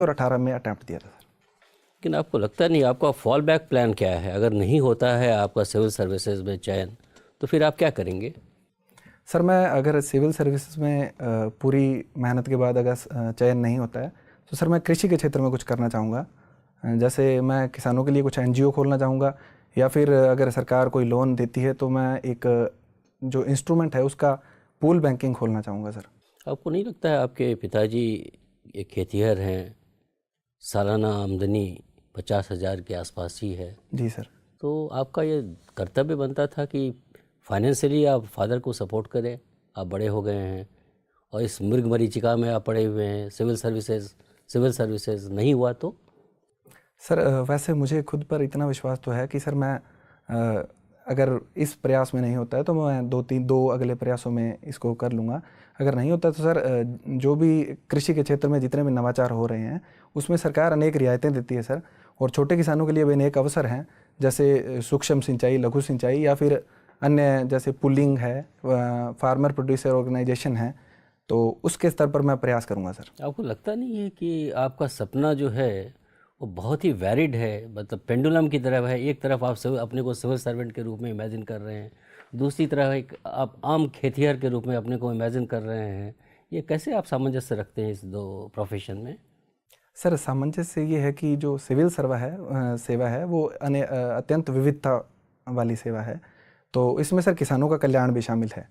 और 18 में अटैम्प्ट दिया था सर। लेकिन आपको लगता नहीं, आपका फॉल बैक प्लान क्या है? अगर नहीं होता है आपका सिविल सर्विसेज में चयन, तो फिर आप क्या करेंगे? सर मैं अगर सिविल सर्विसेज में पूरी मेहनत के बाद अगर चयन नहीं होता है तो सर मैं कृषि के क्षेत्र में कुछ करना चाहूँगा। जैसे मैं किसानों के लिए कुछ एनजीओ खोलना चाहूँगा, या फिर अगर सरकार कोई लोन देती है तो मैं एक जो इंस्ट्रूमेंट है उसका पूल बैंकिंग खोलना चाहूँगा सर। आपको नहीं लगता है आपके पिताजी एक खेतिहर हैं, सालाना आमदनी 50,000 के आसपास ही है, जी सर। तो आपका ये कर्तव्य बनता था कि फाइनेंशियली आप फादर को सपोर्ट करें। आप बड़े हो गए हैं और इस मृग मरीचिका में आप पड़े हुए हैं, सिविल सर्विसेज नहीं हुआ तो? सर वैसे मुझे खुद पर इतना विश्वास तो है कि सर मैं अगर इस प्रयास में नहीं होता है तो मैं दो अगले प्रयासों में इसको कर लूँगा। अगर नहीं होता तो सर जो भी कृषि के क्षेत्र में जितने भी नवाचार हो रहे हैं उसमें सरकार अनेक रियायतें देती है सर, और छोटे किसानों के लिए भी अनेक अवसर हैं, जैसे सूक्ष्म सिंचाई, लघु सिंचाई, या फिर अन्य जैसे पुलिंग है, फार्मर प्रोड्यूसर ऑर्गेनाइजेशन है, तो उसके स्तर पर मैं प्रयास करूँगा सर। आपको लगता नहीं है कि आपका सपना जो है वो बहुत ही वैरिड है, मतलब पेंडुलम की तरह है? एक तरफ आप अपने को सिविल सर्वेंट के रूप में इमेजिन कर रहे हैं, दूसरी तरफ एक आप आम खेतिहर के रूप में अपने को इमेजिन कर रहे हैं। ये कैसे आप सामंजस्य रखते हैं इस दो प्रोफेशन में? सर सामंजस्य ये है कि जो सिविल सेवा है वो अत्यंत विविधता वाली सेवा है, तो इसमें सर किसानों का कल्याण भी शामिल है।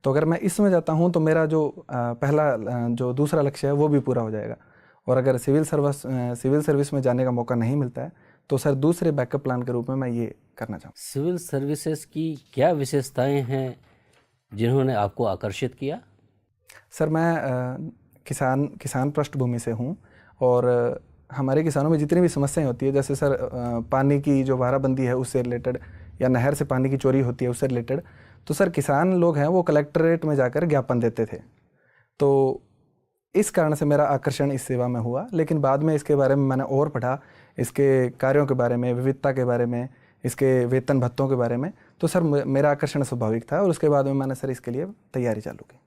तो अगर मैं इसमें जाता हूँ तो मेरा जो जो दूसरा लक्ष्य है वो भी पूरा हो जाएगा। और अगर सिविल सर्विस में जाने का मौका नहीं मिलता है तो सर दूसरे बैकअप प्लान के रूप में मैं ये करना चाहूँ। सिविल सर्विसेज की क्या विशेषताएं हैं जिन्होंने आपको आकर्षित किया? सर मैं किसान पृष्ठभूमि से हूँ, और हमारे किसानों में जितनी भी समस्याएं होती है, जैसे सर पानी की जो वाराबंदी है उससे रिलेटेड, या नहर से पानी की चोरी होती है उससे रिलेटेड, तो सर किसान लोग हैं वो कलेक्ट्रेट में जाकर ज्ञापन देते थे। तो इस कारण से मेरा आकर्षण इस सेवा में हुआ, लेकिन बाद में इसके बारे में मैंने और पढ़ा, इसके कार्यों के बारे में, विविधता के बारे में, इसके वेतन भत्तों के बारे में, तो सर मेरा आकर्षण स्वाभाविक था, और उसके बाद में मैंने सर इसके लिए तैयारी चालू की।